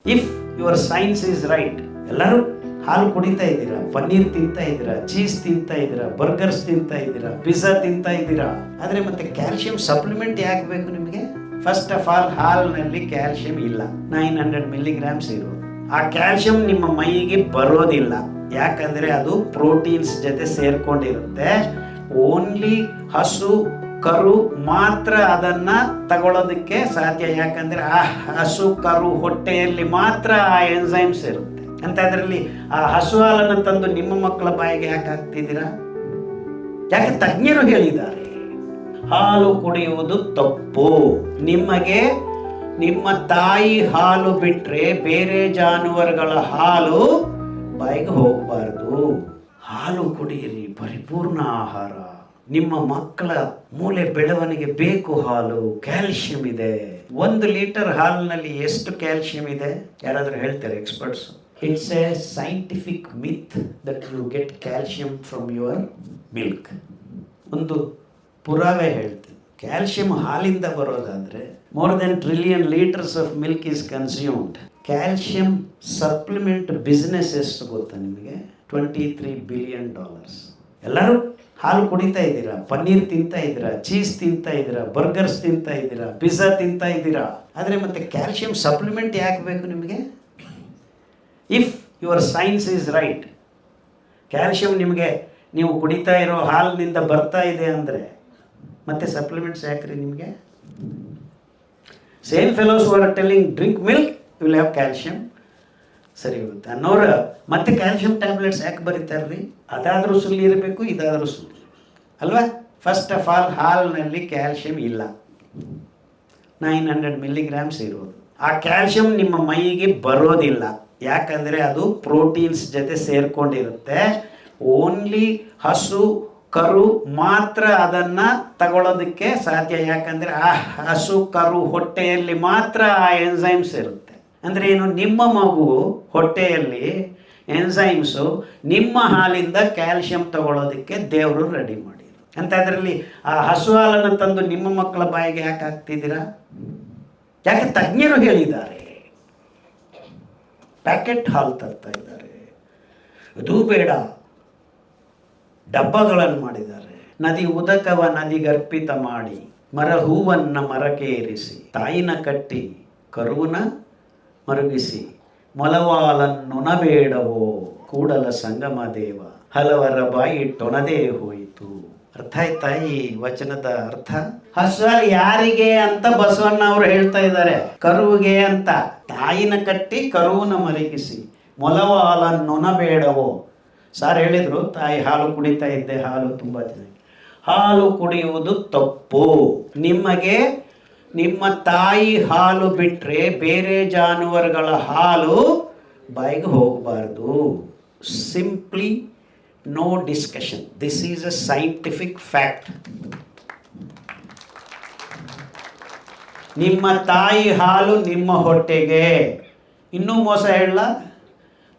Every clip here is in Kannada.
If your science is right, ಎಲ್ಲರೂ ಹಾಲು ಕುಡಿತಾ ಇದ್ದೀರಾ, ಪನ್ನೀರ್ ತಿಂತಾ ಇದ್ದೀರಾ, ಚೀಸ್ ತಿಂತಾ ಇದ್ದೀರಾ, ಬರ್ಗರ್ಸ್ ತಿಂತಾ ಇದ್ದೀರಾ, ಪಿಜ್ಜಾ ತಿಂತಾ ಇದ್ದೀರಾ, ಆದರೆ ಮತ್ತೆ ಕ್ಯಾಲ್ಸಿಯಂ ಸಪ್ಲಿಮೆಂಟ್ ಯಾಕೆ ಬೇಕು ನಿಮಗೆ? ಫಸ್ಟ್ ಆಫ್ ಆಲ್, ಹಾಲಿನಲ್ಲಿ ಕ್ಯಾಲ್ಸಿಯಂ ಇಲ್ಲ, 900 ಮಿಲಿಗ್ರಾಮ್ಸ್ ಇರೋದು. ಆ ಕ್ಯಾಲ್ಸಿಯಂ ನಿಮ್ಮ ಮೈಗೆ ಬರೋದಿಲ್ಲ, ಯಾಕಂದ್ರೆ ಅದು ಪ್ರೋಟೀನ್ಸ್ ಜೊತೆ ಸೇರ್ಕೊಂಡಿರುತ್ತೆ. ಓನ್ಲಿ ಹಸು ಕರು ಮಾತ್ರ ಅದನ್ನ ತಗೊಳ್ಳೋದಕ್ಕೆ ಸಾಧ್ಯ, ಯಾಕಂದ್ರೆ ಆ ಹಸು ಕರು ಹೊಟ್ಟೆಯಲ್ಲಿ ಮಾತ್ರ ಆ ಎನ್ಸೈಮ್ಸ್ ಇರುತ್ತೆ. ಅಂತ ಅದರಲ್ಲಿ ಆ ಹಸು ಹಾಲನ್ನು ತಂದು ನಿಮ್ಮ ಮಕ್ಕಳ ಬಾಯಿಗೆ ಯಾಕೆ ಹಾಕ್ತಿದ್ದೀರಾ? ಯಾಕೆ? ತಜ್ಞರು ಹೇಳಿದ್ದಾರೆ ಹಾಲು ಕುಡಿಯುವುದು ತಪ್ಪು. ನಿಮಗೆ ನಿಮ್ಮ ತಾಯಿ ಹಾಲು ಬಿಟ್ರೆ ಬೇರೆ ಜಾನುವಾರುಗಳ ಹಾಲು ಬಾಯಿಗೆ ಹೋಗಬಾರದು. ಹಾಲು ಕುಡಿಯಿರಿ, ಪರಿಪೂರ್ಣ ಆಹಾರ. ನಿಮ್ಮ ಮಕ್ಕಳ ಮೂಳೆ ಬೆಳವಣಿಗೆ ಬೇಕು ಹಾಲು. ಕ್ಯಾಲ್ಸಿಯಂ ಇದೆ. 1 ಲೀಟರ್ ಹಾಲಿನಲ್ಲಿ ಎಷ್ಟು ಕ್ಯಾಲ್ಸಿಯಂ ಇದೆ ಯಾರಾದರೂ ಹೇಳ್ತಾರೆ experts? It's a scientific myth that you get calcium from your milk. ಒಂದು ಪುರಾವೆ ಹೇಳ್ತೀನಿ, ಕ್ಯಾಲ್ಸಿಯಂ ಹಾಲಿಂದ ಬರೋದಾದ್ರೆ more than trillion liters of milk is consumed. Calcium supplement business ಎಷ್ಟು ಗೊತ್ತಾ ನಿಮಗೆ? $23 billion. ಎಲ್ಲರೂ ಹಾಲು ಕುಡಿತಾ ಇದ್ದೀರಾ, ಪನ್ನೀರ್ ತಿಂತಾ ಇದ್ದೀರಾ, ಚೀಸ್ ತಿಂತಾ ಇದ್ದೀರಾ, ಬರ್ಗರ್ಸ್ ತಿಂತಾ ಇದ್ದೀರಾ, ಪಿಜ್ಜಾ ತಿಂತಾ ಇದ್ದೀರಾ, ಆದರೆ ಮತ್ತೆ ಕ್ಯಾಲ್ಸಿಯಂ ಸಪ್ಲಿಮೆಂಟ್ ಯಾಕೆ ಬೇಕು ನಿಮಗೆ? If your science is right, calcium ನಿಮಗೆ ನೀವು ಕುಡಿತಾ ಇರೋ ಹಾಲಿನಿಂದ ಬರ್ತಾ ಇದೆ ಅಂದರೆ ಮತ್ತೆ ಸಪ್ಲಿಮೆಂಟ್ಸ್ ಯಾಕ್ರಿ ನಿಮಗೆ? Same fellows who are telling drink milk will have calcium, ಸರಿ ಹೋಗುತ್ತೆ ಅನ್ನೋರು ಮತ್ತೆ ಕ್ಯಾಲ್ಸಿಯಂ ಟ್ಯಾಬ್ಲೆಟ್ಸ್ ಯಾಕೆ ಬರೀತಾರ್ರಿ? ಅದಾದರೂ ಸುಳ್ಳು ಇರಬೇಕು, ಇದಾದರೂ ಸುಳ್ಳು ಅಲ್ವಾ? ಫಸ್ಟ್ ಆಫ್ ಆಲ್, ಹಾಲಿನಲ್ಲಿ ಕ್ಯಾಲ್ಸಿಯಂ ಇಲ್ಲ, 900 ಮಿಲಿಗ್ರಾಮ್ಸ್ ಇರೋದು. ಆ ಕ್ಯಾಲ್ಸಿಯಂ ನಿಮ್ಮ ಮೈಗೆ ಬರೋದಿಲ್ಲ, ಯಾಕಂದರೆ ಅದು ಪ್ರೋಟೀನ್ಸ್ ಜೊತೆ ಸೇರ್ಕೊಂಡಿರುತ್ತೆ. ಓನ್ಲಿ ಹಸು ಕರು ಮಾತ್ರ ಅದನ್ನು ತಗೊಳ್ಳೋದಕ್ಕೆ ಸಾಧ್ಯ, ಯಾಕಂದರೆ ಆ ಹಸು ಕರು ಹೊಟ್ಟೆಯಲ್ಲಿ ಮಾತ್ರ ಆ ಎನ್ಸೈಮ್ಸ್ ಇರುತ್ತೆ. ಅಂದರೆ ಏನು? ನಿಮ್ಮ ಮಗು ಹೊಟ್ಟೆಯಲ್ಲಿ ಎನ್ಸೈಮ್ಸು ನಿಮ್ಮ ಹಾಲಿಂದ ಕ್ಯಾಲ್ಸಿಯಂ ತಗೊಳ್ಳೋದಕ್ಕೆ ದೇವರು ರೆಡಿ ಮಾಡಿದ್ರು. ಅಂತ ಅದರಲ್ಲಿ ಆ ಹಸು ಹಾಲನ್ನು ತಂದು ನಿಮ್ಮ ಮಕ್ಕಳ ಬಾಯಿಗೆ ಯಾಕೆ ಹಾಕ್ತಿದ್ದೀರಾ? ಯಾಕೆ? ತಜ್ಞರು ಹೇಳಿದ್ದಾರೆ. ಪ್ಯಾಕೆಟ್ ಹಾಲು ತರ್ತಾ ಇದ್ದಾರೆ, ಅದು ಬೇಡ, ಡಬ್ಬಗಳನ್ನು ಮಾಡಿದ್ದಾರೆ. ನದಿ ಉದಕವ ನದಿಗರ್ಪಿತ ಮಾಡಿ, ಮರ ಹೂವನ್ನ ಮರಕೇರಿಸಿ, ತಾಯಿನ ಕಟ್ಟಿ ಕರುವನ ಮರುಗಿಸಿ, ಮೊಲವಾಲನ್ನುಣಬೇಡವೋ ಕೂಡಲ ಸಂಗಮ ದೇವ, ಹಲವರ ಬಾಯಿ ಟೊನದೇ ಹೋಯಿತು. ಅರ್ಥ ಆಯ್ತಾ ಈ ವಚನದ ಅರ್ಥ? ಹಸುವಲ್ಲಿ ಯಾರಿಗೆ ಅಂತ ಬಸವಣ್ಣ ಅವರು ಹೇಳ್ತಾ ಇದ್ದಾರೆ? ಕರುವಿಗೆ ಅಂತ. ತಾಯಿನ ಕಟ್ಟಿ ಕರುವನ ಮರಗಿಸಿ, ಮೊಲವಾಲನ್ನುಣಬೇಡವೋ. ಸಾರ್ ಹೇಳಿದರು, ತಾಯಿ ಹಾಲು ಕುಡಿತಾ ಇದ್ದೆ, ಹಾಲು ತುಂಬ ಚೆನ್ನಾಗಿ. ಹಾಲು ಕುಡಿಯುವುದು ತಪ್ಪು. ನಿಮಗೆ ನಿಮ್ಮ ತಾಯಿ ಹಾಲು ಬಿಟ್ಟರೆ ಬೇರೆ ಜಾನುವಾರುಗಳ ಹಾಲು ಬಾಯಿಗೆ ಹೋಗಬಾರ್ದು. Simply no discussion. This is a scientific fact. ನಿಮ್ಮ ತಾಯಿ ಹಾಲು ನಿಮ್ಮ ಹೊಟ್ಟೆಗೆ. ಇನ್ನೂ ಮೋಸ ಹೇಳಲ್ಲ,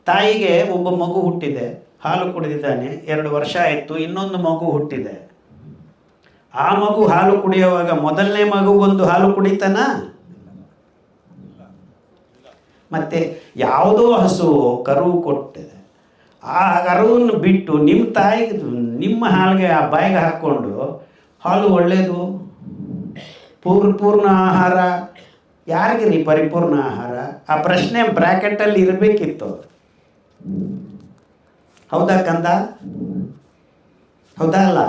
ತಾಯಿಗೆ ಒಬ್ಬ ಮಗು ಹುಟ್ಟಿದೆ, ಹಾಲು ಕುಡಿದಿದ್ದಾನೆ, 2 ವರ್ಷ ಆಯಿತು, ಇನ್ನೊಂದು ಮಗು ಹುಟ್ಟಿದೆ. ಆ ಮಗು ಹಾಲು ಕುಡಿಯುವಾಗ ಮೊದಲನೇ ಮಗುಗೊಂದು ಹಾಲು ಕುಡಿತಾನ? ಮತ್ತೆ ಯಾವುದೋ ಹಸು ಕರು ಕೊಟ್ಟಿದೆ, ಆ ಕರುವನ್ನು ಬಿಟ್ಟು ನಿಮ್ಮ ತಾಯಿಗೆ ನಿಮ್ಮ ಹಾಲಿಗೆ ಆ ಬಾಯಿಗೆ ಹಾಕ್ಕೊಂಡು ಹಾಲು ಒಳ್ಳೆಯದು, ಪೂರ್ಣ ಆಹಾರ. ಯಾರಿಗಿರಿ ಪರಿಪೂರ್ಣ ಆಹಾರ? ಆ ಪ್ರಶ್ನೆ ಬ್ರ್ಯಾಕೆಟಲ್ಲಿ ಇರಬೇಕಿತ್ತು. ಹೌದಾ ಕಂದ? ಹೌದಾ ಅಲ್ಲ?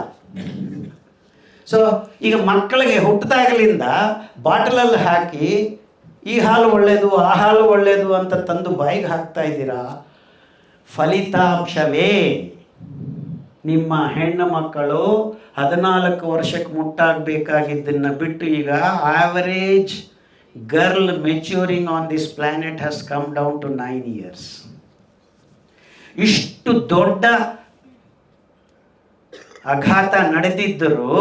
ಸೊ ಈಗ ಮಕ್ಕಳಿಗೆ ಹುಟ್ಟಿದಾಗಲಿಂದ ಬಾಟಲಲ್ಲಿ ಹಾಕಿ ಈ ಹಾಲು ಒಳ್ಳೆಯದು, ಆ ಹಾಲು ಒಳ್ಳೆಯದು ಅಂತ ತಂದು ಬಾಯಿಗೆ ಹಾಕ್ತಾ ಇದ್ದೀರಾ. ಫಲಿತಾಂಶವೇ ನಿಮ್ಮ ಹೆಣ್ಣು ಮಕ್ಕಳು 14 ವರ್ಷಕ್ಕೆ ಮುಟ್ಟಾಗಬೇಕಾಗಿದ್ದನ್ನು ಬಿಟ್ಟು ಈಗ average girl maturing on this planet has come down to 9 years. ಇಷ್ಟು ದೊಡ್ಡ ಆಘಾತ ನಡೆದಿದ್ದರೂ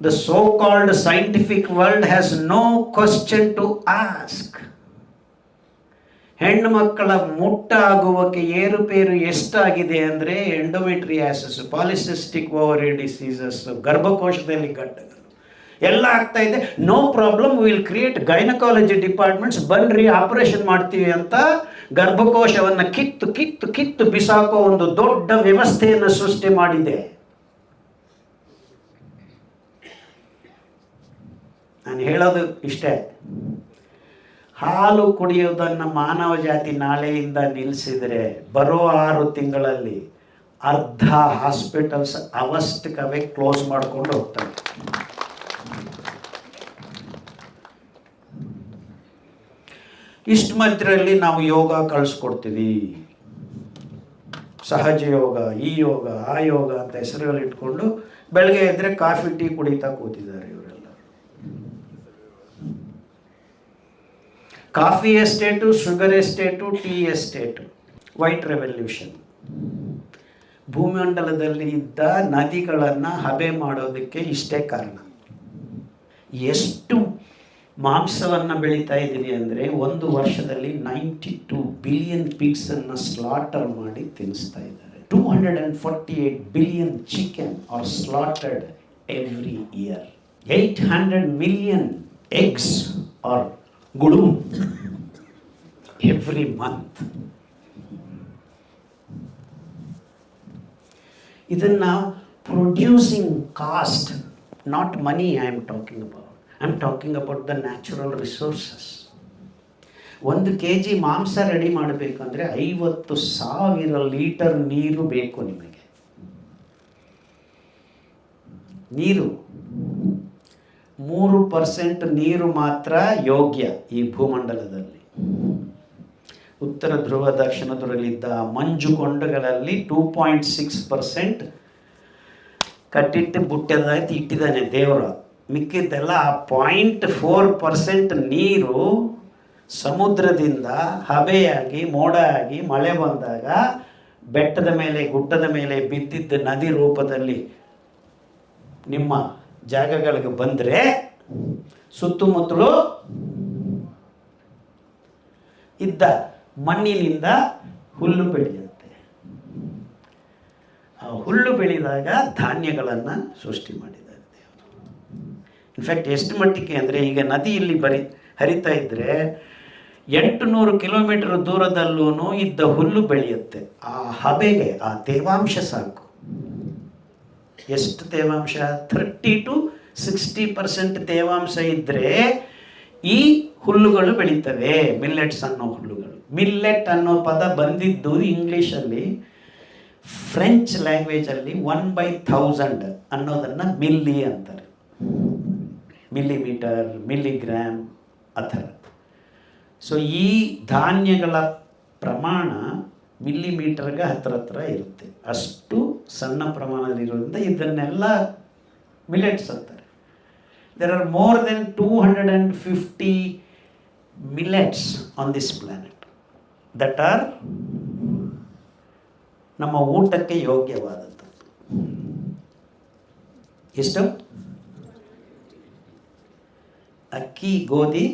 the so called scientific world has no question to ask. ಹೆಣ್ಣು ಮಕ್ಕಳ ಮುಟ್ಟಾಗುವಕ್ಕೆ ಏರುಪೇರು ಎಷ್ಟಾಗಿದೆ ಅಂದರೆ ಎಂಡೋಮೆಟ್ರಿಯಾಸಿಸ್, ಪಾಲಿಸಿಸ್ಟಿಕ್ ಓವರಿ ಡಿಸೀಸಸ್, ಗರ್ಭಕೋಶದಲ್ಲಿ ಗಡ್ಡಗಳು, ಎಲ್ಲ ಆಗ್ತಾ ಇದೆ, no problem, will create gynaecology departments, ಬನ್ರಿ ಆಪರೇಷನ್ ಮಾಡ್ತೀವಿ ಅಂತ ಗರ್ಭಕೋಶವನ್ನು ಕಿತ್ತು ಕಿತ್ತು ಕಿತ್ತು ಬಿಸಾಕೋ ಒಂದು ದೊಡ್ಡ ವ್ಯವಸ್ಥೆಯನ್ನು ಸೃಷ್ಟಿ ಮಾಡಿದೆ. ನಾನು ಹೇಳೋದು ಇಷ್ಟೇ, ಹಾಲು ಕುಡಿಯೋದನ್ನು ಮಾನವ ಜಾತಿ ನಾಳೆಯಿಂದ ನಿಲ್ಲಿಸಿದರೆ ಬರೋ 6 ತಿಂಗಳಲ್ಲಿ ಅರ್ಧ ಹಾಸ್ಪಿಟಲ್ಸ್ ಅವಶ್ಯಕವೇ ಕ್ಲೋಸ್ ಮಾಡ್ಕೊಂಡು ಹೋಗ್ತವೆ. ಇಷ್ಟು ಮಧ್ಯದಲ್ಲಿ ನಾವು ಯೋಗ ಕಳಿಸ್ಕೊಡ್ತೀವಿ, ಸಹಜ ಯೋಗ, ಈ ಯೋಗ, ಆ ಯೋಗ ಅಂತ ಹೆಸರುಗಳು ಇಟ್ಕೊಂಡು ಬೆಳಗ್ಗೆ ಎದ್ದರೆ ಕಾಫಿ ಟೀ ಕುಡಿತಾ ಕೂತಿದ್ದಾರೆ ಇವರೆಲ್ಲ. Coffee estate, sugar estate, tea estate, white revolution. ಭೂಮಂಡಲದಲ್ಲಿ ಇದ್ದ ನದಿಗಳನ್ನು ಹಬೆ ಮಾಡೋದಕ್ಕೆ ಇಷ್ಟೇ ಕಾರಣ. ಎಷ್ಟು ಮಾಂಸವನ್ನು ಬೆಳೀತಾ ಇದ್ದೀವಿ ಅಂದರೆ, ಒಂದು ವರ್ಷದಲ್ಲಿ 92 ಬಿಲಿಯನ್ ಪಿಗ್ಸನ್ನು ಸ್ಲಾಟರ್ ಮಾಡಿ ತಿನ್ನಿಸ್ತಾ ಇದ್ದಾರೆ. 248 billion chicken are slaughtered every year. 800 million eggs are good every month. ಇದನ್ನು producing cost, not money I am talking about. I am talking about the natural resources. 1 kg ಮಾಂಸ ರೆಡಿ ಮಾಡಬೇಕಂದ್ರೆ 50,000 ಲೀಟರ್ ನೀರು ಬೇಕು ನಿಮಗೆ. ನೀರು 3% ನೀರು ಮಾತ್ರ ಯೋಗ್ಯ ಈ ಭೂಮಂಡಲದಲ್ಲಿ. ಉತ್ತರ ಧ್ರುವ, ದಕ್ಷಿಣ ಧ್ರುವದಲ್ಲಿದ್ದ ಮಂಜುಕೊಂಡಗಳಲ್ಲಿ 2.6% ಕಟ್ಟಿಟ್ಟು ಬುಟ್ಟದಾಯ್ತು ಇಟ್ಟಿದ್ದಾನೆ ದೇವರು. ಮಿಕ್ಕಿದ್ದೆಲ್ಲ ಆ 0.4% ನೀರು ಸಮುದ್ರದಿಂದ ಹಬೆಯಾಗಿ ಮೋಡ ಆಗಿ ಮಳೆ ಬಂದಾಗ ಬೆಟ್ಟದ ಮೇಲೆ ಗುಡ್ಡದ ಮೇಲೆ ಬಿದ್ದಿದ್ದ ನದಿ ರೂಪದಲ್ಲಿ ನಿಮ್ಮ ಜಾಗಗಳಿಗೆ ಬಂದರೆ ಸುತ್ತಮುತ್ತಲು ಇದ್ದ ಮಣ್ಣಿನಿಂದ ಹುಲ್ಲು ಬೆಳೆಯುತ್ತೆ. ಆ ಹುಲ್ಲು ಬೆಳೆದಾಗ ಧಾನ್ಯಗಳನ್ನು ಸೃಷ್ಟಿ ಮಾಡಿದ್ದಾರೆ ದೇವರು. ಇನ್ಫ್ಯಾಕ್ಟ್ ಎಷ್ಟು ಮಟ್ಟಿಗೆ ಅಂದರೆ, ಈಗ ನದಿ ಇಲ್ಲಿ ಹರಿತಾ ಇದ್ದರೆ 800 ಕಿಲೋಮೀಟರ್ ದೂರದಲ್ಲೂ ಇದ್ದ ಹುಲ್ಲು ಬೆಳೆಯುತ್ತೆ. ಆ ಹಬೆಗೆ ಆ ತೇವಾಂಶ ಸಾಕು. ಎಷ್ಟು ತೇವಾಂಶ? 30 to 60% ತೇವಾಂಶ ಇದ್ದರೆ ಈ ಹುಲ್ಲುಗಳು ಬೆಳೀತವೆ, ಮಿಲ್ಲೆಟ್ಸ್ ಅನ್ನೋ ಹುಲ್ಲುಗಳು. ಮಿಲ್ಲೆಟ್ ಅನ್ನೋ ಪದ ಬಂದಿದ್ದು ಇಂಗ್ಲೀಷಲ್ಲಿ, ಫ್ರೆಂಚ್ ಲ್ಯಾಂಗ್ವೇಜಲ್ಲಿ 1/1000 ಅನ್ನೋದನ್ನು ಮಿಲ್ಲಿ ಅಂತಾರೆ. ಮಿಲಿಮೀಟರ್, ಮಿಲಿಗ್ರಾಮ್ ಆ ಥರ. ಸೊ ಈ ಧಾನ್ಯಗಳ ಪ್ರಮಾಣ ಮಿಲಿಮೀಟರ್ಗೆ ಹತ್ರ ಇರುತ್ತೆ. ಅಷ್ಟು ಸಣ್ಣ ಪ್ರಮಾಣದಲ್ಲಿರೋದ್ರಿಂದ ಇದನ್ನೆಲ್ಲ ಮಿಲೆಟ್ಸ್ ಅಂತಾರೆ. There are more than 250 millets on this planet that are ನಮ್ಮ ಊಟಕ್ಕೆ ಯೋಗ್ಯವಾದದ್ದು. ಎಷ್ಟು? ಅಕ್ಕಿ, ಗೋಧಿ,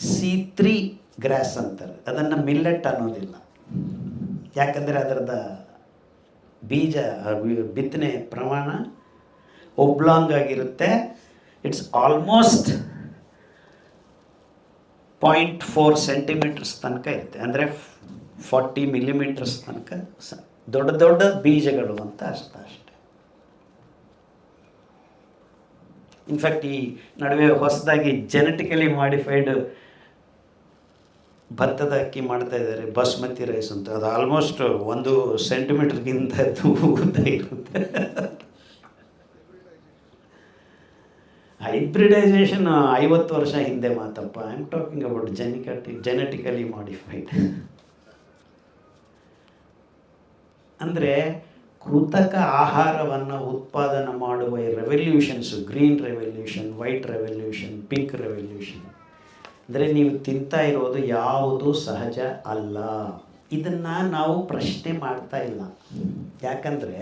C3 ಗ್ರಾಸ್ ಅಂತಾರೆ. ಅದನ್ನು ಮಿಲ್ಲೆಟ್ ಅನ್ನೋದಿಲ್ಲ. ಯಾಕಂದರೆ ಅದರದ ಬೀಜ ಬಿತ್ತನೆ ಪ್ರಮಾಣ ಒಬ್ಲಾಂಗ್ ಆಗಿರುತ್ತೆ. ಇಟ್ಸ್ ಆಲ್ಮೋಸ್ಟ್ 0.4 ಸೆಂಟಿಮೀಟರ್ಸ್ ತನಕ ಇರುತ್ತೆ. ಅಂದರೆ 40 ಮಿಲಿಮೀಟರ್ಸ್ ತನಕ ದೊಡ್ಡ ದೊಡ್ಡ ಬೀಜಗಳು ಅಂತ ಅಷ್ಟೇ. ಇನ್ಫ್ಯಾಕ್ಟ್ ಈ ನಡುವೆ ಹೊಸದಾಗಿ ಜೆನೆಟಿಕಲಿ ಮಾಡಿಫೈಡ್ ಭತ್ತದ ಅಕ್ಕಿ ಮಾಡ್ತಾ ಇದ್ದಾರೆ, ಬಾಸ್ಮತಿ ರೈಸ್ ಅಂತ. ಅದು ಆಲ್ಮೋಸ್ಟ್ 1 ಸೆಂಟಿಮೀಟರ್ಗಿಂತ ಉದ್ದ ಇರುತ್ತೆ. ಹೈಬ್ರಿಡೈಸೇಷನ್ 50 ವರ್ಷ ಹಿಂದೆ ಮಾತಪ್ಪ. I am talking about genetically modified. ಅಂದರೆ ಕೃತಕ ಆಹಾರವನ್ನು ಉತ್ಪಾದನೆ ಮಾಡುವ revolutions, green revolution, white revolution, pink revolution. ಅಂದರೆ ನೀವು ತಿಂತಾ ಇರೋದು ಯಾವುದು ಸಹಜ ಅಲ್ಲ. ಇದನ್ನು ನಾವು ಪ್ರಶ್ನೆ ಮಾಡ್ತಾ ಇಲ್ಲ. ಯಾಕಂದರೆ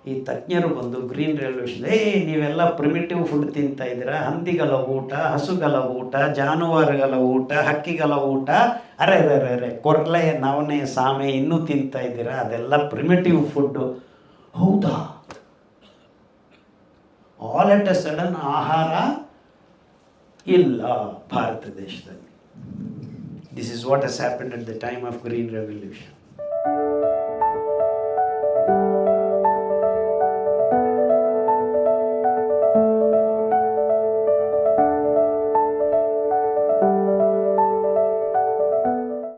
ಈ ತಜ್ಞರು ಬಂದು ಗ್ರೀನ್ ರೆವಲ್ಯೂಷನ್, ನೀವೆಲ್ಲ ಪ್ರಿಮಿಟಿವ್ ಫುಡ್ ತಿಂತಾ ಇದ್ದೀರಾ, ಹಂದಿಗಳ ಊಟ, ಹಸುಗಳ ಊಟ, ಜಾನುವಾರುಗಳ ಊಟ, ಹಕ್ಕಿಗಳ ಊಟ, ಅರೆ ಕೊರ್ಲೆ, ನವಣೆ, ಸಾಮೆ ಇನ್ನೂ ತಿಂತಾ ಇದ್ದೀರಾ, ಅದೆಲ್ಲ ಪ್ರಿಮಿಟಿವ್ ಫುಡ್ಡು. ಹೌದಾ? ಆಲ್ ಅಟ್ ಅ ಸಡನ್ ಆಹಾರ ಇಲ್ಲ ಭಾರತ ದೇಶದಲ್ಲಿ. This is what has happened at the time of green revolution.